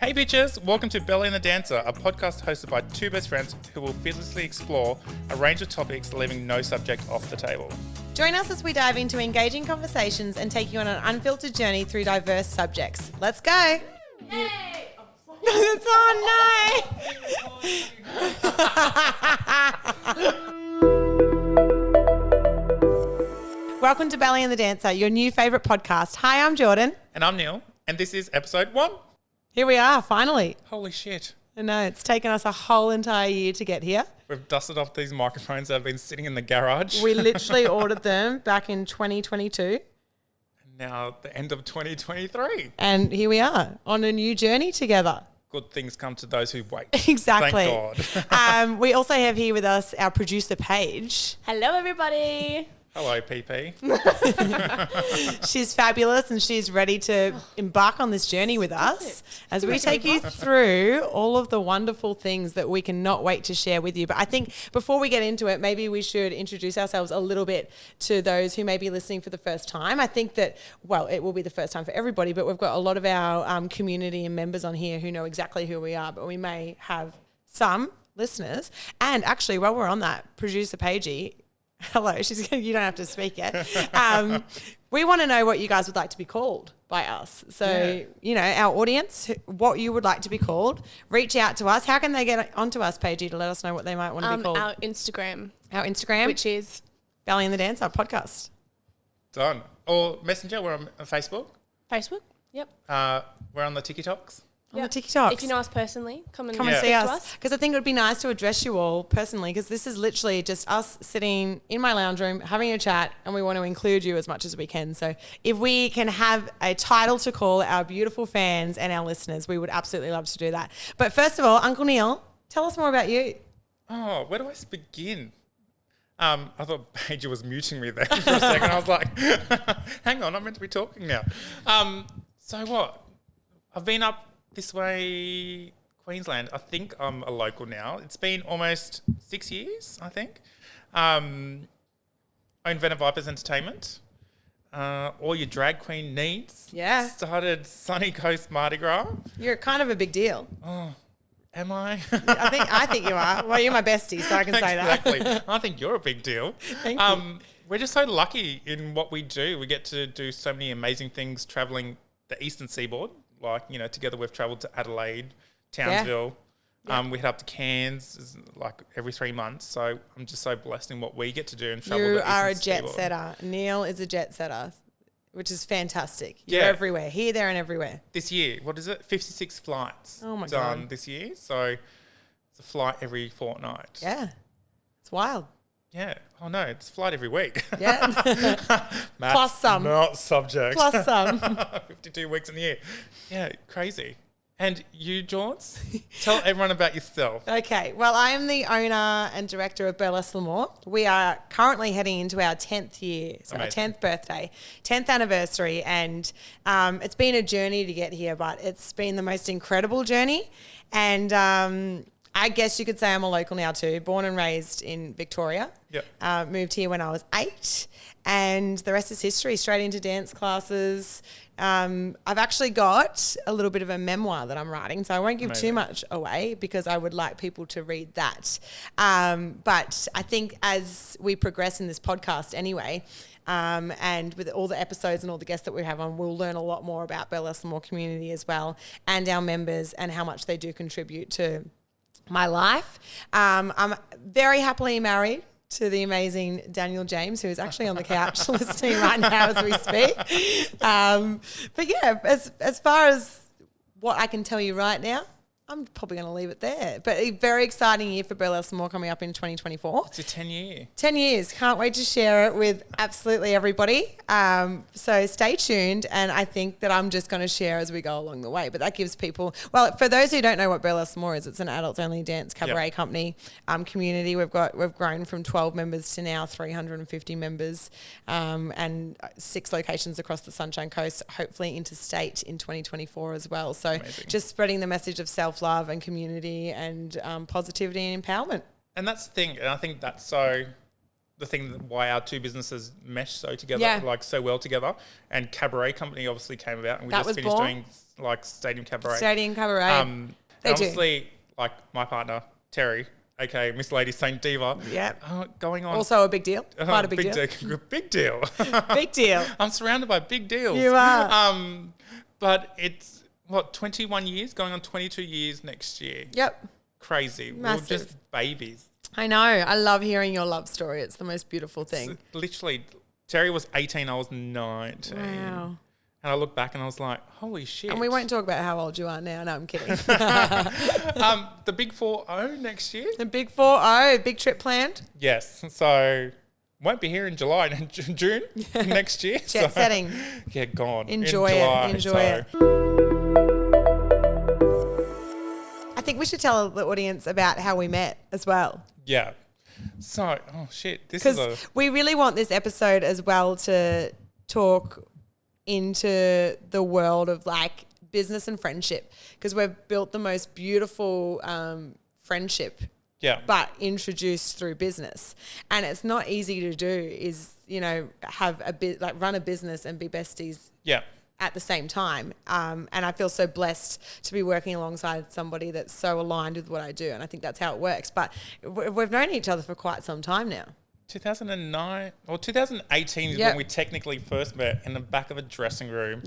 Hey bitches, welcome to Belly and the Dancer, a podcast hosted by two best friends who will fearlessly explore a range of topics, leaving no subject off the table. Join us as we dive into engaging conversations and take you on an unfiltered journey through diverse subjects. Let's go! Hey! Oh no! Welcome to Belly and the Dancer, your new favourite podcast. Hi, I'm Jordan. And I'm Neil, and this is episode 1. Here we are, finally. Holy shit. I know, it's taken us a whole entire year to get here. We've dusted off these microphones that have been sitting in the garage. We literally ordered them back in 2022. And now the end of 2023. And here we are on a new journey together. Good things come to those who wait. Exactly. Thank God. We also have here with us our producer, Paige. Hello, everybody. Hello, PP. She's fabulous and she's ready to embark on this journey with us as we take you through all of the wonderful things that we cannot wait to share with you. But I think before we get into it, maybe we should introduce ourselves a little bit to those who may be listening for the first time. I think that, well, it will be the first time for everybody, but we've got a lot of our community and members on here who know exactly who we are, but we may have some listeners. And actually, while we're on that, producer Paigey, hello, you don't have to speak yet. We want to know what you guys would like to be called by us. So, you know, our audience, what you would like to be called, reach out to us. How can they get onto us, Paigey, to let us know what they might want to be called? Our Instagram. Our Instagram? Which is? Belly and the Dancer podcast. Done. Or Messenger, we're on Facebook. Facebook? Yep. We're on the TikToks. On the TikToks. If you know us personally, come and see speak to us. Because I think it would be nice to address you all personally, because this is literally just us sitting in my lounge room having a chat, and we want to include you as much as we can. So if we can have a title to call our beautiful fans and our listeners, we would absolutely love to do that. But first of all, Uncle Neil, tell us more about you. Oh, where do I begin? I thought Paige was muting me there for a second. I was like, hang on, I'm meant to be talking now. So what? I've been up this way, Queensland. I think I'm a local now. It's been almost 6 years, I think. Own Venom Vipers Entertainment. All your drag queen needs. Yeah. Started Sunny Coast Mardi Gras. You're kind of a big deal. Oh, am I? I think you are. Well, you're my bestie, so I can say that. Exactly. I think you're a big deal. Thank you. We're just so lucky in what we do. We get to do so many amazing things travelling the eastern seaboard. Like, you know, together we've travelled to Adelaide, Townsville. Yeah. We head up to Cairns like every 3 months. So I'm just so blessed in what we get to do and travel. You the are a eastern jet seaboard. setter. Neil is a jet setter, which is fantastic. You're Yeah. everywhere, here, there, and everywhere. This year, what is it? 56 flights Oh my done God. this year. So it's a flight every fortnight. Yeah, it's wild. Yeah. Oh no, it's a flight every week. Yeah. Maths, Plus some. Not subject. Plus some. 52 weeks in the year. Yeah, crazy. And you, Jords? Tell everyone about yourself. Okay, well, I am the owner and director of Burlesque L'Amour. We are currently heading into our 10th year, so Amazing. our 10th birthday, 10th anniversary, and it's been a journey to get here, but it's been the most incredible journey. And I guess you could say I'm a local now too, born and raised in Victoria. Yep. Moved here when I was 8, and the rest is history, straight into dance classes. I've actually got a little bit of a memoir that I'm writing, so I won't give Amazing. too much away because I would like people to read that. But I think as we progress in this podcast anyway, and with all the episodes and all the guests that we have on, we'll learn a lot more about Burlesque L'Amour community as well, and our members and how much they do contribute to my life. I'm very happily married to the amazing Daniel James, who is actually on the couch listening right now as we speak. But yeah, as far as what I can tell you right now, I'm probably going to leave it there. But a very exciting year for Burlesque L'Amour coming up in 2024. It's a 10 year. 10 years. Can't wait to share it with absolutely everybody. So stay tuned. And I think that I'm just going to share as we go along the way. But that gives people, well, for those who don't know what Burlesque L'Amour is, it's an adults only dance cabaret company community. We've grown from 12 members to now 350 members and 6 locations across the Sunshine Coast, hopefully interstate in 2024 as well. So Amazing. Just spreading the message of self-love and community and positivity and empowerment. And that's the thing. And I think that's so the thing that why our two businesses mesh so together, Yeah. like so well together. And Cabaret Company obviously came about, and we That just was finished born. doing like Stadium Cabaret. Stadium Cabaret. They They do. obviously, like my partner, Terry, aka Miss Lady Saint Diva. Yep. Going on. Also a big deal. Quite a big deal. Big deal. Big deal. I'm surrounded by big deals. You are. But it's, 21 years? Going on 22 years next year. Yep. Crazy. Massive. We're just babies. I know. I love hearing your love story. It's the most beautiful thing. Literally, Terry was 18, I was 19. Wow. And I look back and I was like, holy shit. And we won't talk about how old you are now. No, I'm kidding. The big 4-0 next year? The big 4-0, big trip planned. Yes. So won't be here in July and June next year. Jet setting. Yeah, gone. Enjoy in July, it. Enjoy it. I think we should tell the audience about how we met as well. Yeah. So, oh shit. This is Because we really want this episode as well to talk into the world of like business and friendship, because we've built the most beautiful friendship, but introduced through business. And it's not easy to do, is, have a bit like run a business and be besties at the same time. And I feel so blessed to be working alongside somebody that's so aligned with what I do. And I think that's how it works. But we've known each other for quite some time now. 2009 or 2018 is when we technically first met in the back of a dressing room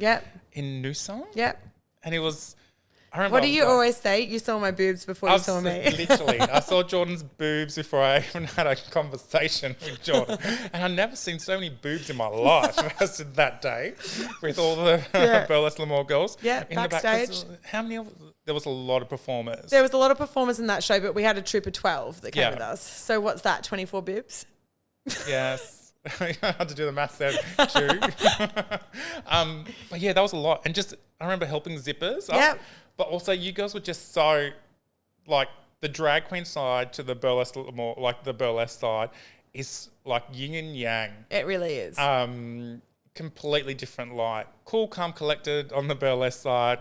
in Noosa. Yep. And it was, I remember. What do you always say? You saw my boobs before you saw me. Literally. I saw Jordan's boobs before I even had a conversation with Jordan. And I've never seen so many boobs in my life as that day with all the Burlesque L'Amour girls. Yeah, in backstage. The back. How many there was a lot of performers. There was a lot of performers in that show, but we had a troop of 12 that came with us. So what's that, 24 boobs? Yes. I had to do the maths there too. But yeah, that was a lot. And just, I remember helping zippers up. But also you girls were just so, like, the drag queen side to the burlesque, more like the burlesque side is like yin and yang. It really is. Completely different light. Cool, calm, collected on the burlesque side,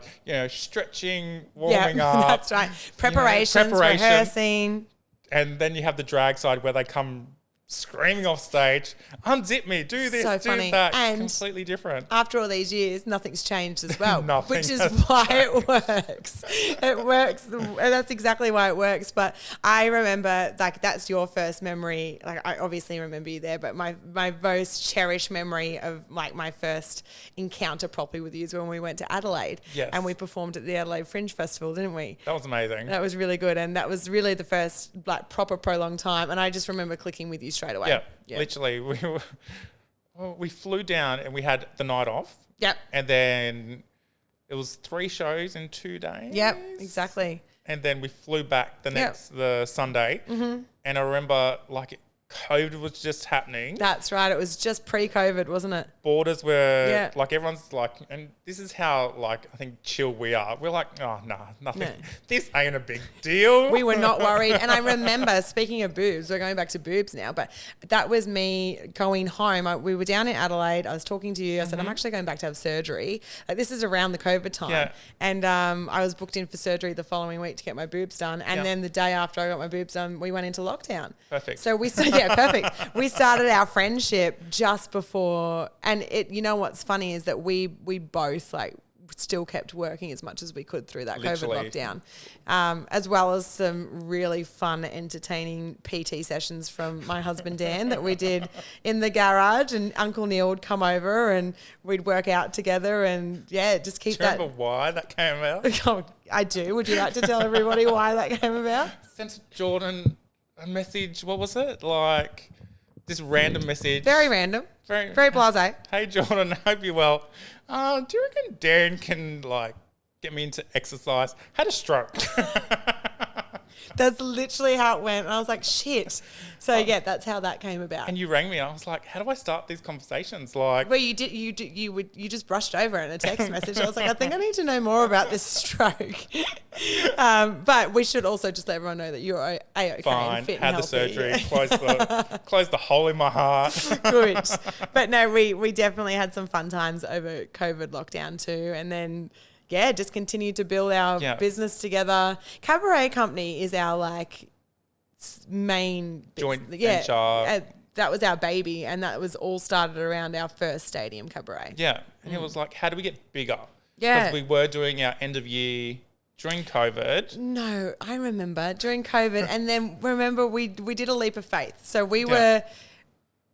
stretching, warming up. That's right. Preparations, rehearsing. And then you have the drag side where they come screaming off stage, unzip me, do this, so do funny. that. And completely different. After all these years, nothing's changed as well, Nothing which is why it works. It works. That's exactly why it works. But I remember, like, that's your first memory. Like, I obviously remember you there, but my most cherished memory of like my first encounter properly with you is when we went to Adelaide. Yes. And we performed at the Adelaide Fringe Festival, didn't we? That was amazing. That was really good. And that was really the first like proper prolonged time. And I just remember clicking with you straight away. Yeah. Literally. We flew down and we had the night off. Yep. And then it was 3 shows in 2 days. Yep, exactly. And then we flew back the Sunday. Mm-hmm. And I remember like COVID was just happening. That's right. It was just pre-COVID, wasn't it? Borders were like, everyone's like, and this is how like I think chill we are. We're like, oh no, nothing. No. This ain't a big deal. We were not worried. And I remember, speaking of boobs, we're going back to boobs now, but that was me going home. We were down in Adelaide. I was talking to you. I said, I'm actually going back to have surgery. Like, this is around the COVID time. Yeah. And I was booked in for surgery the following week to get my boobs done. And then the day after I got my boobs done, we went into lockdown. Perfect. So we started, perfect. We started our friendship just before, and you know what's funny is that we both like still kept working as much as we could through that COVID lockdown, as well as some really fun, entertaining PT sessions from my husband Dan that we did in the garage, and Uncle Neil would come over and we'd work out together, and just keep that. Do you remember why that came about? Oh, I do. Would you like to tell everybody why that came about? Sent Jordan a message. What was it? Like this random message. Very random. Very blasé. Hey Jordan, I hope you're well. Do you reckon Dan can like get me into exercise? Had a stroke. That's literally how it went. And I was like, shit. So that's how that came about. And you rang me. I was like, how do I start these conversations? Like, well, you just brushed over in a text message. I was like, I think I need to know more about this stroke. But we should also just let everyone know that you're A-okay. Fine. And fit Had and the healthy. surgery. Closed the hole in my heart. Good. But no, we definitely had some fun times over COVID lockdown too. And then just continued to build our business together. Cabaret Company is our like main joint venture. That was our baby, and that was all started around our first Stadium Cabaret. Yeah, and it was like, how do we get bigger? Yeah. Because we were doing our end of year during COVID. No, I remember during COVID, and then remember we did a leap of faith. So we were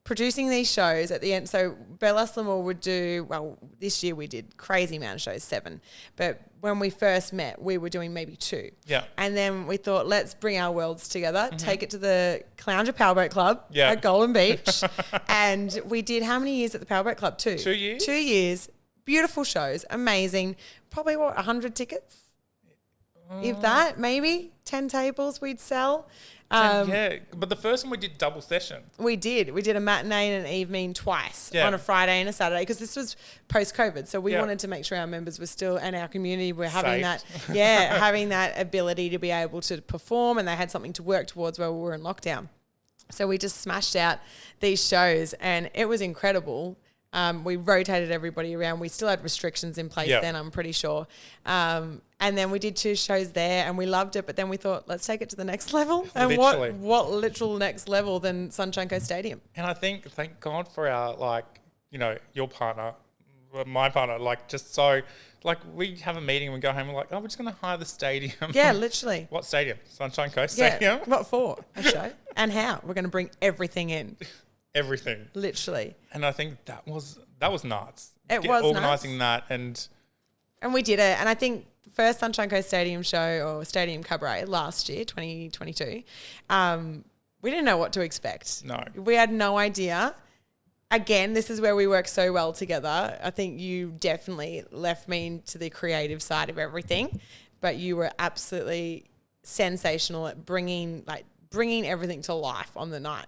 producing these shows at the end. So Bella Slimore would do, well, this year we did crazy amount of shows, 7. But when we first met, we were doing maybe 2. Yeah. And then we thought, let's bring our worlds together, take it to the Clounger Powerboat Club Yeah. at Golden Beach. And we did how many years at the Powerboat Club? 2. 2 years? 2 years. Beautiful shows. Amazing. Probably, 100 tickets? If that, maybe 10 tables we'd sell. Yeah, but the first one we did double session. We did. We did a matinee and an evening twice Yeah. on a Friday and a Saturday because this was post-COVID. So we Yeah. wanted to make sure our members were still, and our community were having Safe. that, having that ability to be able to perform, and they had something to work towards while we were in lockdown. So we just smashed out these shows and it was incredible. We rotated everybody around. We still had restrictions in place Yeah. then, I'm pretty sure. And then we did 2 shows there and we loved it. But then we thought, let's take it to the next level. And Literally. what literal next level than Sunshine Coast Stadium? And I think, thank God for our, like, you know, your partner, my partner, like, just so, like, we have a meeting and we go home and we're like, oh, we're just going to hire the stadium. Yeah, literally. What stadium? Sunshine Coast Yeah. Stadium? What for? A show? And how? We're going to bring everything in. Everything. Literally. And I think that was nuts. It was organising nuts. that and we did it. And I think the first Sunshine Coast Stadium show or Stadium Cabaret last year, 2022, we didn't know what to expect. No. We had no idea. Again, this is where we work so well together. I think you definitely left me to the creative side of everything, but you were absolutely sensational at bringing everything to life on the night.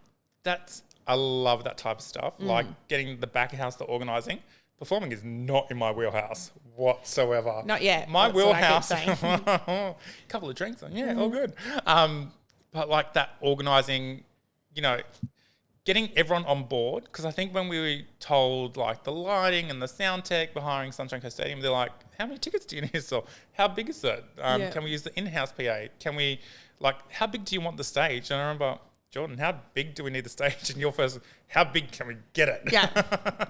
I love that type of stuff. Like getting the back of house, the organising. Performing is not in my wheelhouse whatsoever. Not yet. My That's what I keep wheelhouse, saying. couple of drinks on, all good. But like that organising, you know, getting everyone on board. Because I think when we were told like the lighting and the sound tech behind Sunshine Coast Stadium, they're like, how many tickets do you need to sell? How big is it? Can we use the in-house PA? Can we, like, how big do you want the stage? And I remember, Jordan, how big do we need the stage? And your first, how big can we get it? Yeah,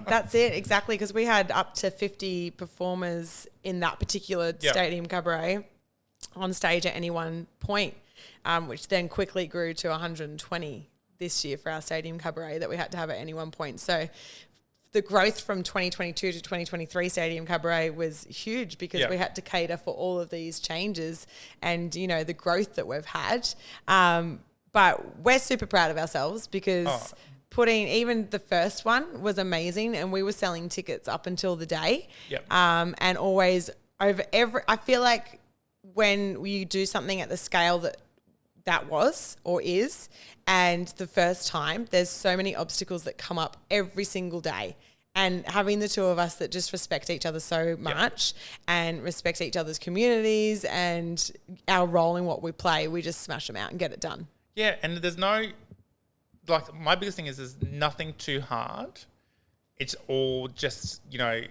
that's it, exactly, because we had up to 50 performers in that particular Stadium Cabaret on stage at any one point, which then quickly grew to 120 this year for our Stadium Cabaret that we had to have at any one point. So the growth from 2022 to 2023 Stadium Cabaret was huge because we had to cater for all of these changes and, you know, the growth that we've had. But we're super proud of ourselves because putting even the first one was amazing and we were selling tickets up until the day. Yep. And always over I feel like when you do something at the scale that was or is, and the first time, there's so many obstacles that come up every single day. And having the 2 of us that just respect each other so much and respect each other's communities and our role in what we play, we just smash them out and get it done. Yeah, and there's no, like, my biggest thing is there's nothing too hard. It's all just, you know,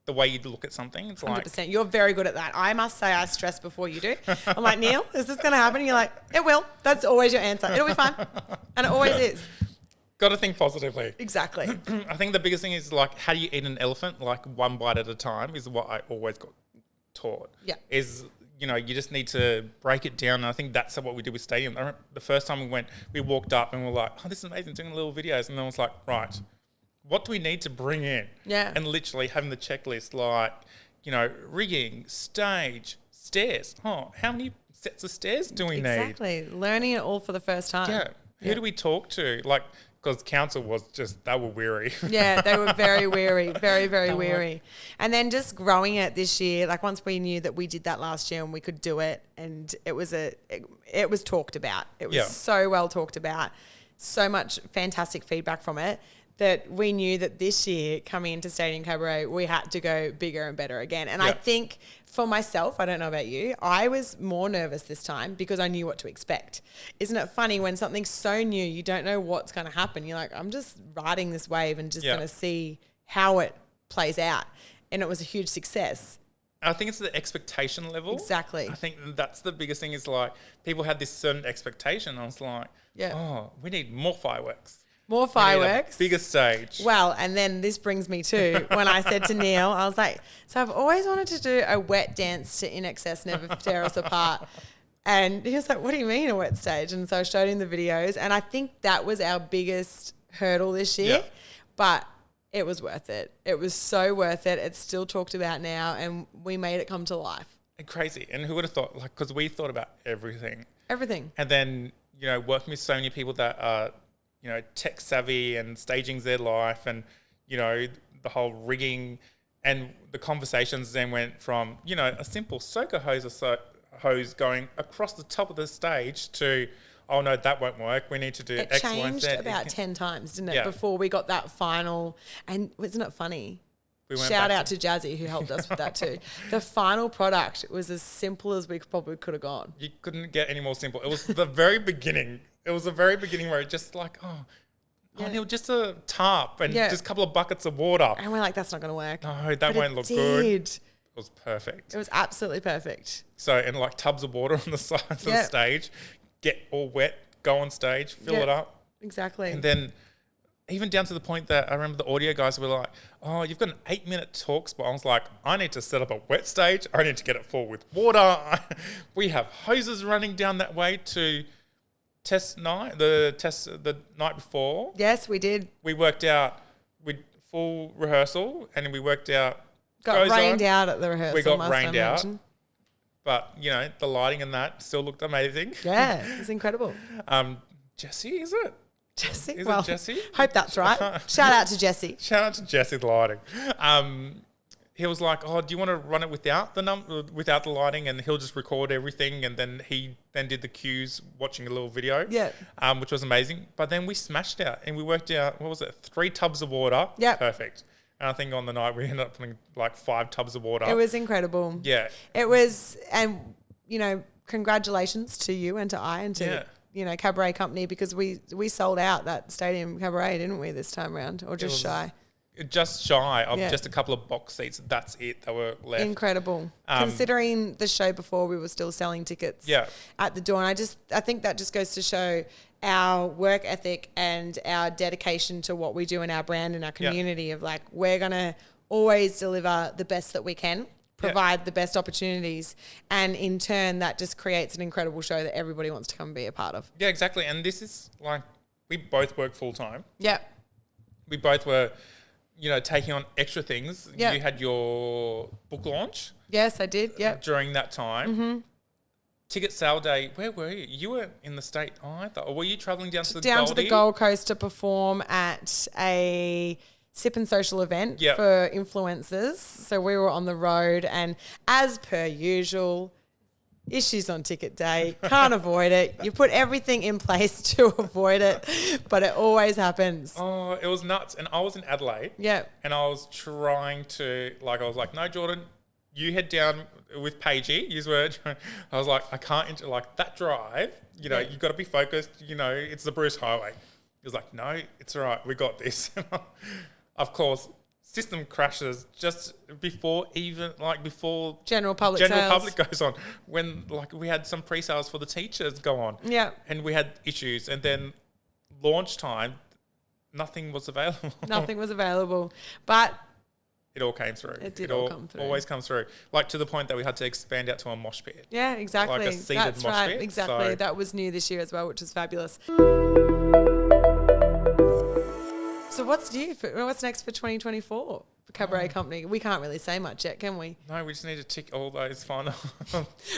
the way you look at something. It's 100%. like, You're very good at that. I must say I stress before you do. I'm like, Neil, is this going to happen? And you're like, it will. That's always your answer. It'll be fine. And it always is. got to think positively. Exactly. I think the biggest thing is, like, how do you eat an elephant? Like, one bite at a time is what I always got taught. Yeah. Is, you know, you just need to break it down. And I think that's what we did with Stadium. I remember the first time we walked up and we were like, oh, this is amazing, doing little videos. And then I was like, right, what do we need to bring in? Yeah. And literally having the checklist, like, you know, rigging, stage, stairs. Oh, how many sets of stairs do we need? Exactly. Learning it all for the first time. Yeah. Who do we talk to? Like, because council was just, they were weary. Yeah, they were very weary, very, very weary. And then just growing it this year, like once we knew that we did that last year and we could do it, and it was talked about. It was so well talked about, so much fantastic feedback from it, that we knew that this year coming into Stadium Cabaret, we had to go bigger and better again. And I think for myself, I don't know about you, I was more nervous this time because I knew what to expect. Isn't it funny when something's so new, you don't know what's going to happen. You're like, I'm just riding this wave and just going to see how it plays out. And it was a huge success. I think it's the expectation level. Exactly. I think that's the biggest thing is, like, people had this certain expectation. I was like, oh, we need more fireworks. More We need a fireworks. bigger stage. Well, and then this brings me to when I said to Neil, I was like, so I've always wanted to do a wet dance to In Excess, Never Tear Us Apart. And he was like, what do you mean a wet stage? And so I showed him the videos. And I think that was our biggest hurdle this year. Yeah. But it was worth it. It was so worth it. It's still talked about now. And we made it come to life. And crazy. And who would have thought, like, because we thought about everything. Everything. And then, you know, working with so many people that are, you know, tech savvy and staging's their life and, you know, the whole rigging and the conversations then went from, you know, a simple soaker hose going across the top of the stage to, oh no, that won't work. We need to do It X, Y, and changed Z. about 10 times, didn't it? Yeah. Before we got that final. And wasn't it funny? We went Shout back out to Jazzy who helped us with that too. The final product was as simple as we probably could have gone. You couldn't get any more simple. It was the very beginning. It was the very beginning where it just like, Neil, just a tarp and just a couple of buckets of water. And we're like, that's not going to work. No, that But won't it look did. good. It was perfect. It was absolutely perfect. So, and like tubs of water on the sides of the Yep. stage, get all wet, go on stage, fill Yep. it up. Exactly. And then even down to the point that I remember the audio guys were like, oh, you've got an 8-minute talk spot. I was like, I need to set up a wet stage. I need to get it full with water. We have hoses running down that way to test the night before. Yes, we did. We worked out with full rehearsal and we worked out. Got goes rained on. out at the rehearsal. We got must I rained out. mention. But, you know, the lighting and that still looked amazing. Yeah, it was incredible. Jesse, is it? Jesse? Is well, it Jesse? hope that's right. Shout out to Jesse. Shout out to Jesse the lighting. He was like, "Oh, do you want to run it without the lighting?" And he'll just record everything, and then he did the cues, watching a little video, Yeah. which was amazing. But then we smashed out, and we worked out what was it, 3 tubs of water, Yep. perfect. And I think on the night we ended up putting like 5 tubs of water. It was incredible. Yeah, It was, and, you know, congratulations to you and to I and to, Yeah. you know, Cabaret Company, because we sold out that stadium cabaret, didn't we, this time around? Or just was shy? just shy of Yeah. just a couple of box seats. That's it. That were left. Incredible. Considering the show before, we were still selling tickets Yeah. at the door. And I think that just goes to show our work ethic and our dedication to what we do in our brand and our community of like, we're going to always deliver the best that we can, provide the best opportunities. And in turn, that just creates an incredible show that everybody wants to come and be a part of. Yeah, exactly. And this is like, we both work full time. Yeah. We both were, you know, taking on extra things. Yeah. You had your book launch Yes, I did. Yep. during that time. Ticket sale day, where were you? You were in the state either. Or were you travelling down to the Down to Goldie? the Gold Coast to perform at a sip and social event Yep. for influencers. So we were on the road, and as per usual, issues on ticket day, can't avoid it. You put everything in place to avoid it, but it always happens. Oh, it was nuts. And I was in Adelaide. Yeah. And I was trying to, like, I was like, no, Jordan, you head down with Paigey. I was like, I can't, like, that drive, you know, Yeah. you got to be focused. You know, it's the Bruce Highway. He was like, no, it's all right. We got this. Of course, system crashes just before General public general sales. public goes on, when like we had some pre-sales for the teachers go on. Yeah. And we had issues, and then launch time, nothing was available. Nothing was available. But It all came through. It did all come through. Always comes through. Like to the point that we had to expand out to a mosh pit. yeah, exactly. Like a seated That's mosh right. pit, Exactly. so- That was new this year as well, which was fabulous. So what's next for 2024 for Cabaret Company? We can't really say much yet, can we? No, we just need to tick all those final.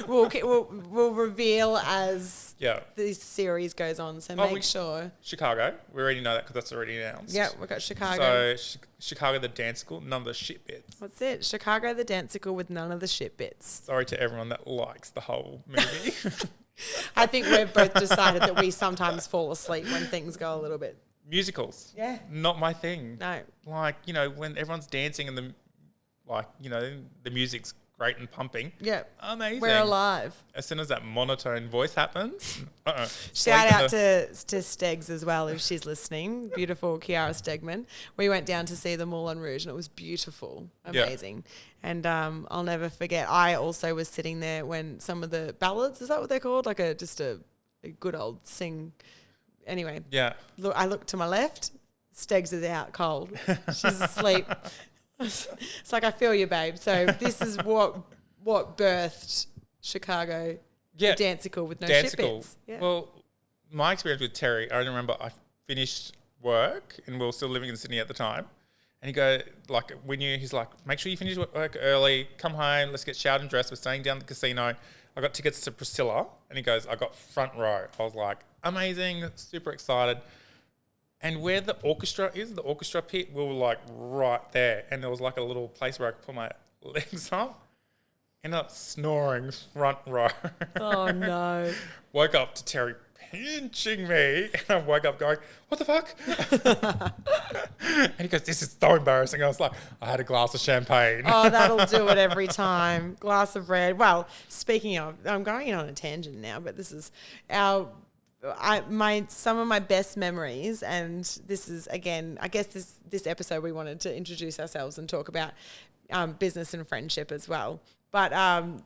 We'll reveal as Yeah. this series goes on. So Oh, make sure. Chicago. We already know that because that's already announced. Yeah, we've got Chicago. So Chicago the dance school, none of the shit bits. What's it? Chicago the Dancicle with none of the shit bits. Sorry to everyone that likes the whole movie. I think we've both decided that we sometimes fall asleep when things go a little bit. Musicals. Yeah. Not my thing. No. Like, you know, when everyone's dancing and the music's great and pumping. Yeah. Amazing. We're alive. As soon as that monotone voice happens, Shout out to Stegs as well if she's listening. Beautiful Kiara Stegman. We went down to see the Moulin Rouge and it was beautiful, Yeah. amazing. And I'll never forget. I also was sitting there when some of the ballads, is that what they're called? Like just a good old sing anyway. Yeah. Look, I look to my left. Stegs is out cold. She's asleep. It's like, I feel you, babe. So this is what birthed Chicago. Yeah. The Dancicle with no Dancicle. shit bits. Yeah. Well, my experience with Terry, I remember I finished work and we were still living in Sydney at the time. And he's like, make sure you finish work early, come home, let's get showered and dressed. We're staying down at the casino. I got tickets to Priscilla. And he goes, I got front row. I was like, amazing, super excited. And where the orchestra is, the orchestra pit, we were like right there. And there was like a little place where I could put my legs up. Ended up snoring front row. Oh, no. Woke up to Terry pinching me. And I woke up going, what the fuck? And he goes, this is so embarrassing. I was like, I had a glass of champagne. Oh, that'll do it every time. Glass of red. Well, speaking of, I'm going on a tangent now, but this is some of my best memories, and this is, again, I guess this episode we wanted to introduce ourselves and talk about business and friendship as well. But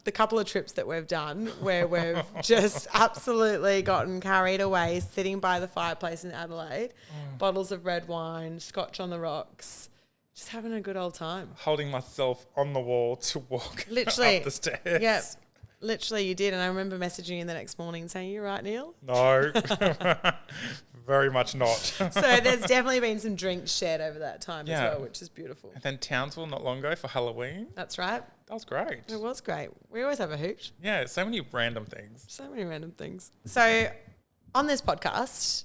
the couple of trips that we've done where we've just absolutely gotten carried away, sitting by the fireplace in Adelaide, bottles of red wine, scotch on the rocks, just having a good old time. Holding myself on the wall to walk Literally, up the stairs. Yep. Literally, you did. And I remember messaging you the next morning saying, you right, Neil? No, very much not. So there's definitely been some drinks shared over that time as well, which is beautiful. And then Townsville not long ago for Halloween. That's right. That was great. It was great. We always have a hoot. Yeah, so many random things. So many random things. So on this podcast,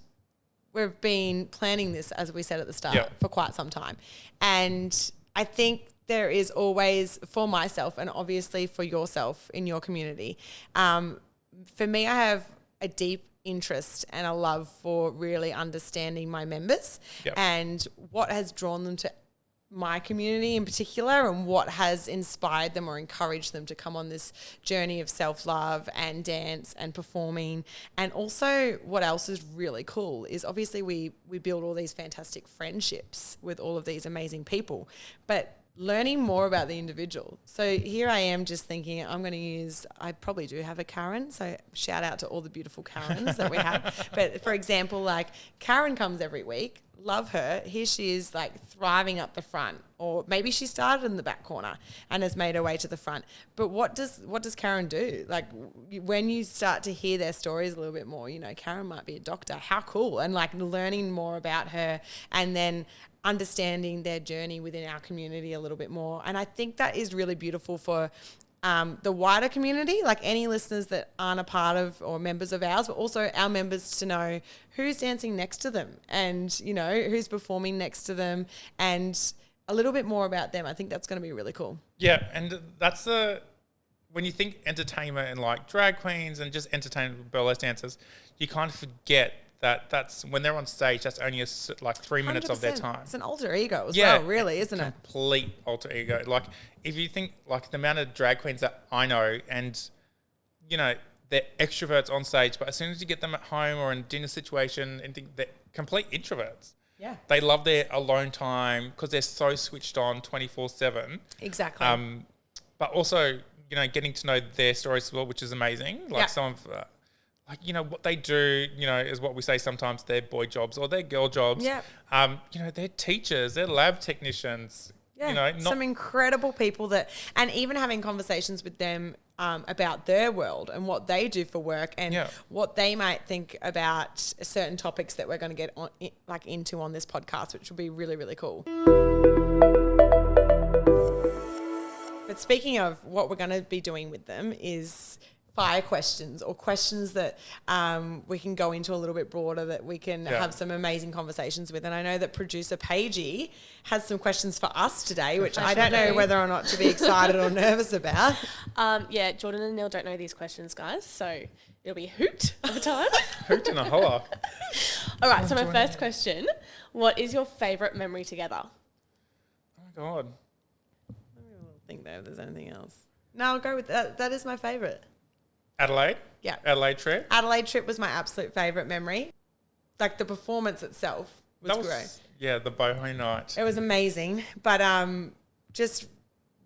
we've been planning this, as we said at the start, for quite some time. And I think there is always, for myself and obviously for yourself in your community, for me, I have a deep interest and a love for really understanding my members and what has drawn them to my community in particular, and what has inspired them or encouraged them to come on this journey of self-love and dance and performing. And also what else is really cool is obviously we build all these fantastic friendships with all of these amazing people, but learning more about the individual. So here I am just thinking I probably do have a Karen, so shout out to all the beautiful Karens that we have. But for example, like Karen comes every week, love her. Here she is like thriving up the front, or maybe she started in the back corner and has made her way to the front. But what does Karen do? Like when you start to hear their stories a little bit more, Karen might be a doctor. How cool. And like learning more about her and then understanding their journey within our community a little bit more. And I think that is really beautiful for the wider community, like any listeners that aren't a part of or members of ours, but also our members to know who's dancing next to them and, who's performing next to them and a little bit more about them. I think that's going to be really cool. Yeah, and that's when you think entertainment and like drag queens and just entertainment burlesque dancers, you kind of forget that's when they're on stage, that's only 3 minutes of their time. It's an alter ego as well, really, isn't it? Complete alter ego. Like if you think like the amount of drag queens that I know and, they're extroverts on stage, but as soon as you get them at home or in a dinner situation and think they're complete introverts. Yeah. They love their alone time because they're so switched on 24/7. Exactly. But also, getting to know their stories as well, which is amazing. Like some of... what they do, is what we say sometimes they're boy jobs or they're girl jobs. Yeah. They're teachers, they're lab technicians. Yeah. Some incredible people and even having conversations with them about their world and what they do for work and what they might think about certain topics that we're going to get into on this podcast, which will be really, really cool. But speaking of what we're going to be doing with them is fire questions or questions that we can go into a little bit broader, that we can have some amazing conversations with. And I know that producer Paigey has some questions for us today, which I don't know whether or not to be excited or nervous about. Jordan and Neil don't know these questions, guys, so it'll be a hoot of a time. Hoot and a holler. All right, so my first question, what is your favourite memory together? Oh my God. Let me think though if there's anything else. No, I'll go with that. That is my favourite. Adelaide? Yeah. Adelaide trip? Adelaide trip was my absolute favourite memory. Like the performance itself was great. Yeah, the boho night. It was amazing. But just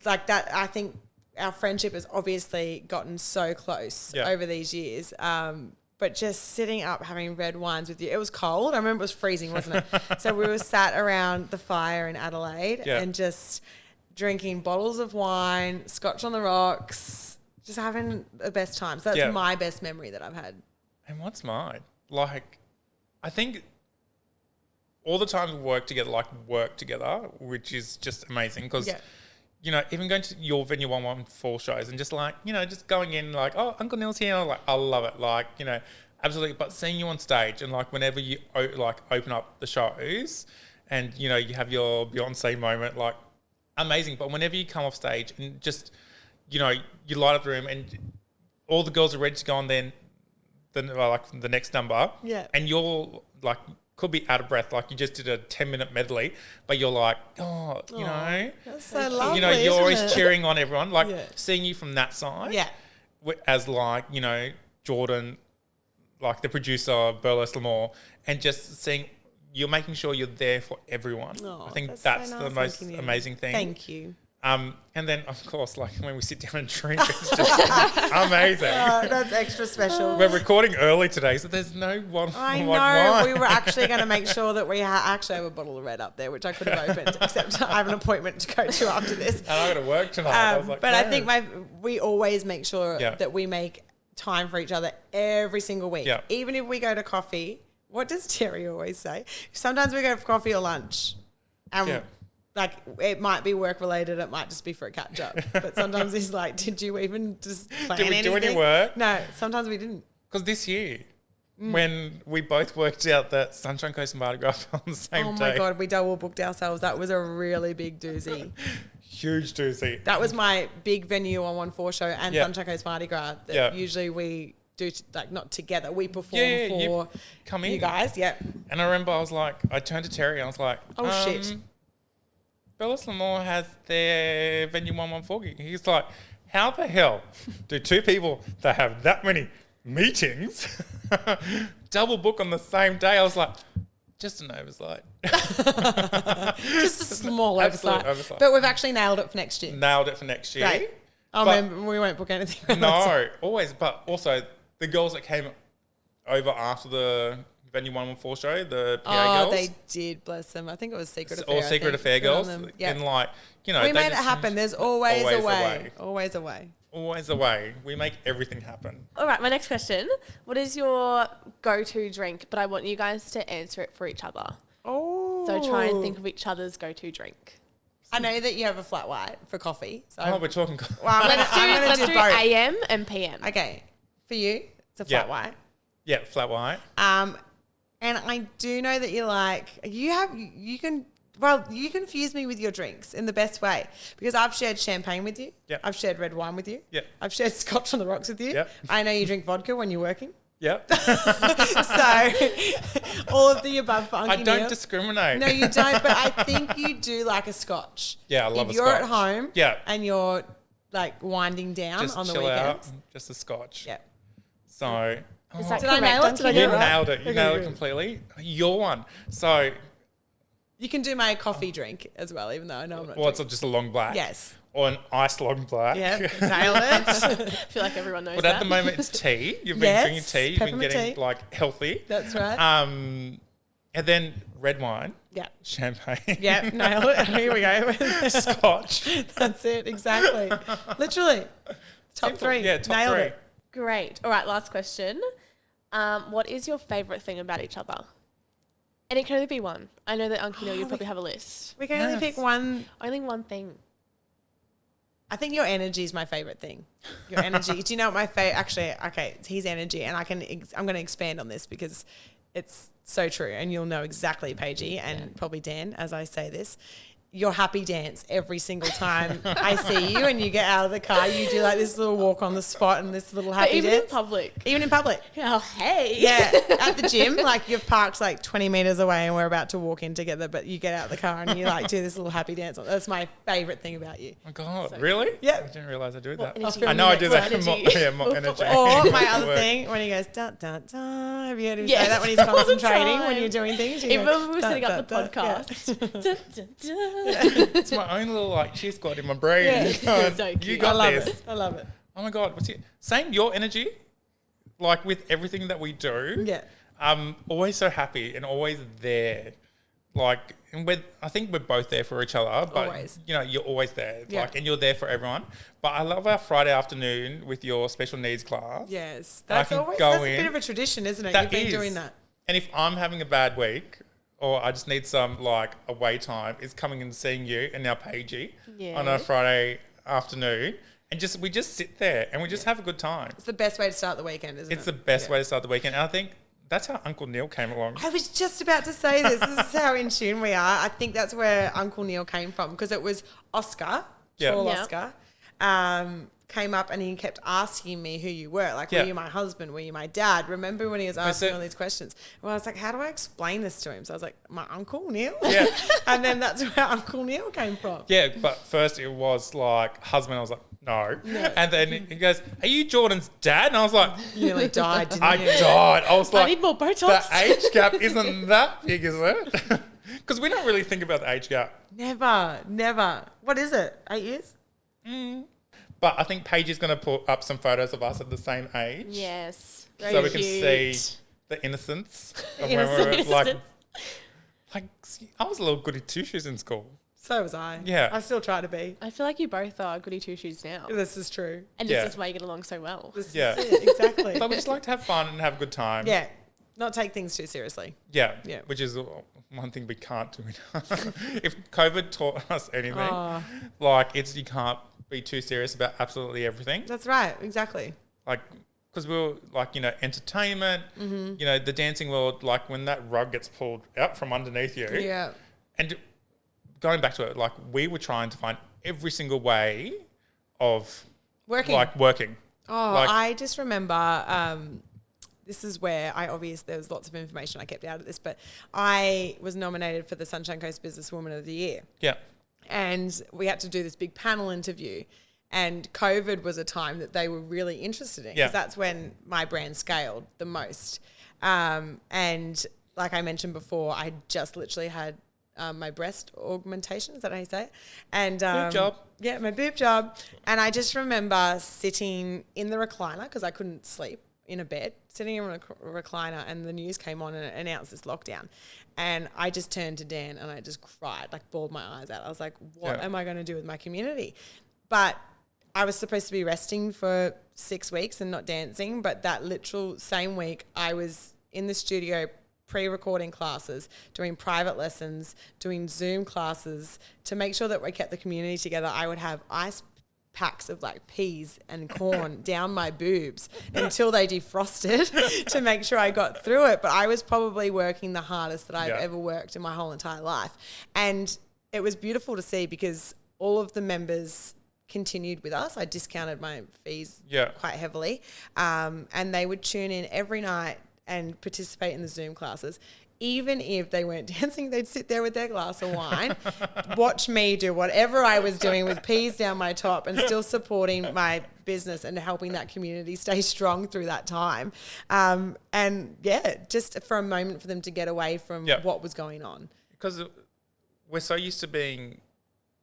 like that, I think our friendship has obviously gotten so close over these years. But but just sitting up having red wines with you. It was cold. I remember it was freezing, wasn't it? So we were sat around the fire in Adelaide and just drinking bottles of wine, scotch on the rocks, just having the best time. So that's my best memory that I've had. And what's mine? Like, I think all the times we work together, which is just amazing because, you know, even going to your Venue 114 shows and just like, you know, just going in like, oh, Uncle Neil's here. Like, I love it. Like, you know, absolutely. But seeing you on stage and like whenever you open up the shows and, you know, you have your Beyonce moment, like amazing. But whenever you come off stage and just, you know, you light up the room and all the girls are ready to go on then like the next number. Yeah. And you're like, could be out of breath, like you just did a 10-minute medley, but you're like, oh, you know, that's so lovely. You know, you're always it? cheering on everyone, like seeing you from that side, as like, you know, Jordan, like the producer, Burles Lamore, and just seeing you're making sure you're there for everyone. I think that's so the nice. most amazing thing. Thank you. And then, of course, like when we sit down and drink, it's just amazing. That's extra special. We're recording early today, so there's no one. I know. Wine. We were actually going to make sure that we actually have a bottle of red up there, which I could have opened, except I have an appointment to go to after this. And I got to work tonight. I was like, but no. I think we always make sure that we make time for each other every single week. Yeah. Even if we go to coffee, what does Terry always say? Sometimes we go for coffee or lunch. Like, it might be work related, it might just be for a catch up. But sometimes he's like, did you even just plan anything? Did we do any work? No, sometimes we didn't. Because this year, when we both worked out that Sunshine Coast and Mardi Gras on the same day. Oh my God, we double booked ourselves. That was a really big doozy. Huge doozy. That was my big Venue 114 show and Sunshine Coast Mardi Gras that usually we do, like, not together. We perform for you guys. Yeah. And I remember I turned to Terry and I was like, oh, shit. Burles Lamore has their Venue 114 gig. He's like, how the hell do two people that have that many meetings double book on the same day? I was like, just an oversight. Just a small oversight. But we've actually nailed it for next year. Great. We won't book anything. No, always. But also, the girls that came over after the Venue 114 show, the PA girls. Oh, they did, bless them. I think it was Secret Affair. Or Secret Affair girls. And like, you know. We made it happen. There's always a way. Always a way. Always a way. We make everything happen. All right, my next question. What is your go-to drink? But I want you guys to answer it for each other. Oh. So try and think of each other's go-to drink. I know that you have a flat white for coffee. So we're talking coffee. Well, let's do both. AM and PM. Okay. For you, it's a flat white. Yeah, flat white. And I do know that you confuse me with your drinks in the best way because I've shared champagne with you. Yep. I've shared red wine with you. Yep. I've shared scotch on the rocks with you. Yep. I know you drink vodka when you're working. Yep. So all of the above for Uncle I don't Neil. discriminate. No, you don't, but I think you do like a scotch. Yeah, I love if a you're scotch. at home and you're like winding down just on the chill weekends. Out, just a scotch. Yeah. So... Is that did I nail it? Did I You get it right? nailed it. You Okay, nailed it good. completely. Your one. So... You can do my coffee drink as well, even though I know I'm not Well, it's just a long black. Yes. Or an iced long black. Yeah, nail it. I feel like everyone knows But that. at the moment, it's tea. You've been drinking tea. You've been peppermint getting tea. like healthy. That's right. And then red wine. Yeah. Champagne. Yeah, nail it. Here we go. Scotch. That's it, exactly. Literally. Top Simple. three. Yeah, top Nailed three. it. Great. All right, last question. What is your favourite thing about each other? And it can only be one. I know that Uncle Neil, you probably have a list. We can only pick one. Only one thing. I think your energy is my favorite thing. Your energy. Do you know what my favorite? Actually, okay, it's his energy, and I'm going to expand on this because it's so true, and you'll know exactly, Paigey, and probably Dan, as I say this. Your happy dance every single time I see you and you get out of the car. You do like this little walk on the spot and this little happy even dance. in public. Even in public. Oh, hey. Yeah, at the gym, like you've parked like 20 metres away and we're about to walk in together, but you get out of the car and you like do this little happy dance. That's my favourite thing about you. Oh my God, really? Yeah. I didn't realise I do that. energy? I know I do that. Energy. More energy. Or my other thing, when he goes, dun, dun, dun. Have you heard him say that when he's all the concentrating, when time. you're doing things? You Even go, when we were dun, setting up dun, the dun. podcast. Yeah. Dun, dun, dun. It's my own little like cheer squad in my brain. Yeah. Going, So you cute. got I love this. it. I love it. Oh my God, what's it? Same, your energy. like with everything that we do. Yeah. I'm always so happy and always there. Like, and I think we're both there for each other, but Always. you know, you're always there. Yeah. Like, and you're there for everyone. But I love our Friday afternoon with your special needs class. Yes. I That's can always go that's a in. bit of a tradition, isn't it? That You've been is. doing that. And if I'm having a bad week or I just need some like away time, it's coming and seeing you and now Paigey on a Yes. Friday afternoon. And we just sit there and we just have a good time. It's the best way to start the weekend, isn't it? It's the best way to start the weekend. And I think that's how Uncle Neil came along. I was just about to say this. This is how in tune we are. I think that's where Uncle Neil came from because it was Oscar, tall Yeah. Oscar, came up and he kept asking me who you were. Like, Yeah. were you my husband? Were you my dad? Remember when he was asking so- all these questions? Well, I was like, how do I explain this to him? So I was like, my Uncle Neil? Yeah. And then that's where Uncle Neil came from. Yeah, but first it was like husband. I was like, no. And then he goes, are you Jordan's dad? And I was like, You nearly died, didn't I you? died. I was like, I need more the Botox. age gap isn't that big, is it? Because we don't really think about the age gap. Never. What is it? 8 years? But I think Paige is going to put up some photos of us at the same age. Yes. So we can Cute. see the innocence of when we were Innocence. like, I was a little goody two shoes in school. So was I. Yeah. I still try to be. I feel like you both are goody two shoes now. This is true. And Yeah. this is why you get along so well. This Yeah. is it. Exactly. But we just like to have fun and have a good time. Yeah. Not take things too seriously. Yeah. Yeah. Which is one thing we can't do. If COVID taught us anything, Oh. like it's you can't be too serious about absolutely everything. That's right. Exactly. Like, because we were like, you know, entertainment, Mm-hmm. you know, the dancing world, like when that rug gets pulled out from underneath you. Yeah. And going back to it, like we were trying to find every single way of Working. working. Oh, like- I just remember this is where there was lots of information I kept out of this, but I was nominated for the Sunshine Coast Businesswoman of the Year. Yeah. And we had to do this big panel interview. And COVID was a time that they were really interested in Yeah. because that's when my brand scaled the most. And like I mentioned before, I just literally had my breast augmentation. Is that how you say it? And Boob job. Yeah, my boob job. And I just remember sitting in the recliner because I couldn't sleep in a bed, sitting in a recliner, and the news came on and it announced this lockdown. And I just turned to Dan and I just cried, like bawled my eyes out. I was like, what Yeah. am I going to do with my community? But I was supposed to be resting for 6 weeks and not dancing. But that literal same week, I was in the studio pre-recording classes, doing private lessons, doing Zoom classes to make sure that we kept the community together. I would have ice packs of like peas and corn down my boobs until they defrosted to make sure I got through it. But I was probably working the hardest that I've Yeah. ever worked in my whole entire life. And it was beautiful to see because all of the members continued with us. I discounted my fees Yeah. quite heavily. And they would tune in every night and participate in the Zoom classes. Even if they weren't dancing, they'd sit there with their glass of wine, watch me do whatever I was doing with peas down my top and still supporting my business and helping that community stay strong through that time. And yeah, just for a moment for them to get away from Yeah. what was going on. Because we're so used to being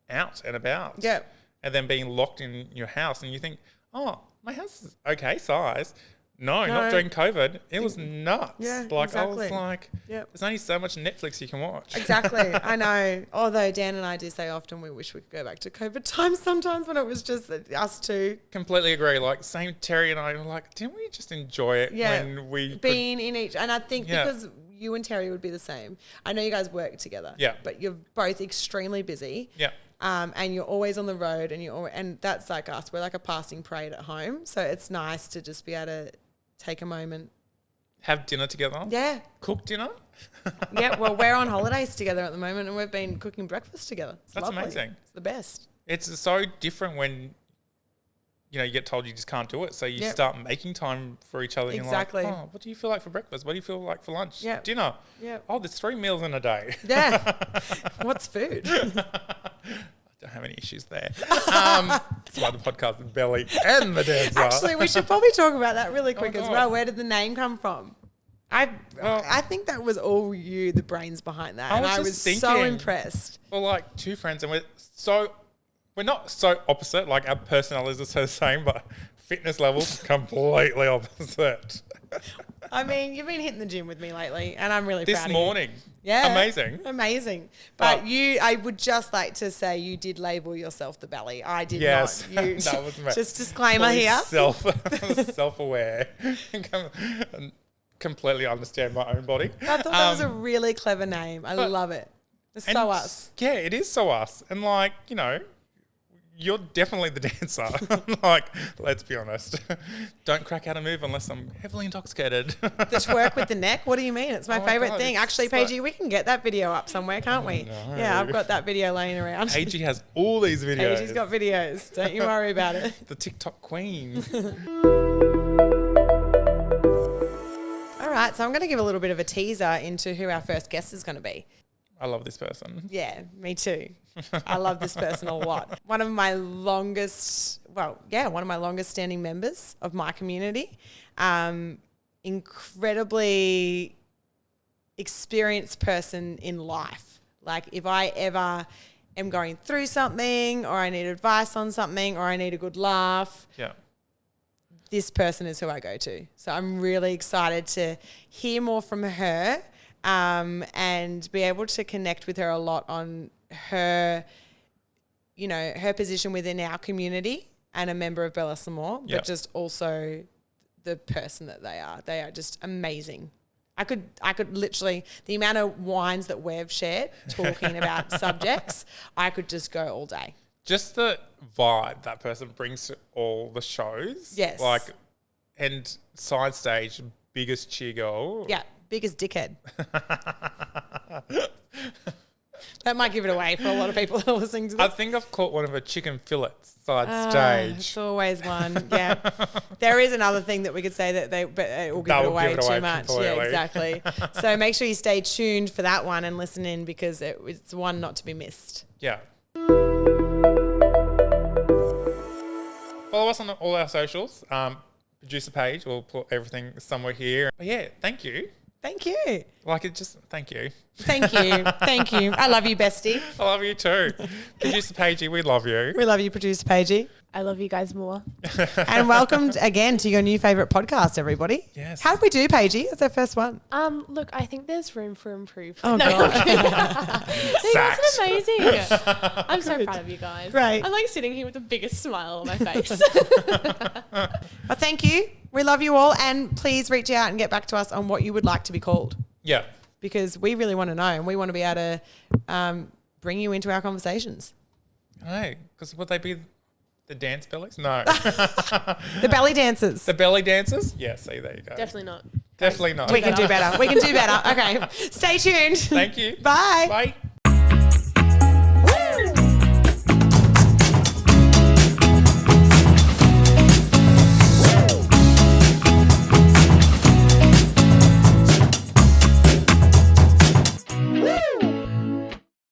out and about. Yeah. And then being locked in your house and you think, oh, my house is okay size. No, not No. during COVID. It was nuts. Yeah, like I exactly. was like, Yep. there's only so much Netflix you can watch. Exactly. I know. Although Dan and I do say often we wish we could go back to COVID times sometimes when it was just us two. Completely agree. Like same Terry and I were like, didn't we just enjoy it Yeah. when we could- Being in each, and I think Yeah. because you and Terry would be the same. I know you guys work together. Yeah. But you're both extremely busy. Yeah. And you're always on the road, and that's like us. We're like a passing parade at home, so it's nice to just be able to take a moment. Have dinner together. Yeah, Cook dinner. yeah. Well, we're on holidays together at the moment, and we've been cooking breakfast together. It's That's lovely. amazing. It's the best. It's so different when, you know, you get told you just can't do it. So you Yep. start making time for each other. And Exactly. You're like, oh, what do you feel like for breakfast? What do you feel like for lunch? Yep. Dinner. Yep. Oh, there's 3 meals in a day. Yeah. What's food? I don't have any issues there. That's why the podcast is Belly and the Dancer. Actually, we should probably talk about that really quick as God. well. Where did the name come from? I think that was all you, the brains behind that. I was and I just was so thinking. impressed. We're like 2 friends and we're not so opposite. Like our personalities are so the same, but fitness levels, completely opposite. I mean, you've been hitting the gym with me lately, and I'm really proud This of morning. you. Yeah. Amazing. But I would just like to say you did label yourself the belly. I did Yes. not. You, That was me. just disclaimer Fully here. Self-aware. Completely understand my own body. I thought that was a really clever name. I love it. It's And so us. Yeah, it is so us. And like, you know, you're definitely the dancer. Like, let's be honest. Don't crack out a move unless I'm heavily intoxicated. The twerk with the neck. What do you mean? It's my Oh my favorite God, thing. it's Actually, so- Paigey, we can get that video up somewhere, can't we? no. Yeah, I've got that video laying around. AG has all these videos. Paigey's got videos. Don't you worry about it. The TikTok queen. All right, so I'm going to give a little bit of a teaser into who our first guest is going to be. I love this person. Yeah, me too. I love this person a lot. One of my longest standing members of my community. Incredibly experienced person in life. Like if I ever am going through something or I need advice on something or I need a good laugh, Yeah. this person is who I go to. So I'm really excited to hear more from her and be able to connect with her a lot on her, you know, her position within our community and a member of Bella Samore, but just also the person that they are. They are just amazing. I could literally, the amount of wines that we've shared talking about subjects, I could just go all day. Just the vibe that person brings to all the shows. Yes. Like, and side stage, biggest cheer girl. Yeah, biggest dickhead. That might give it away for a lot of people that are listening to this. I think I've caught one of her chicken fillets side It's stage. always one. Yeah. There is another thing that we could say but it will give That it will away give it too away much. completely. Yeah, exactly. So make sure you stay tuned for that one and listen in because it's one not to be missed. Yeah. Follow us on all our socials. Producer page. We'll put everything somewhere here. But yeah, thank you. Thank you. Thank you. Thank you. Thank you. I love you, bestie. I love you too. Producer Paigey, we love you. We love you, Producer Paigey. I love you guys more. And welcome again to your new favourite podcast, everybody. Yes. How did we do, Paigey? It's our first one. Look, I think there's room for improvement. Oh, God. You guys Sacked. are amazing. I'm so proud of you guys. Great. I'm like sitting here with the biggest smile on my face. Well, thank you. We love you all. And please reach out and get back to us on what you would like to be called. Yeah. Because we really want to know and we want to be able to bring you into our conversations. Hey, because would they be the dance bellies? No. The belly dancers. The belly dancers? Yeah, see, there you go. Definitely not. Definitely not. We can do better. We can do better. Okay. Stay tuned. Thank you. Bye. Bye.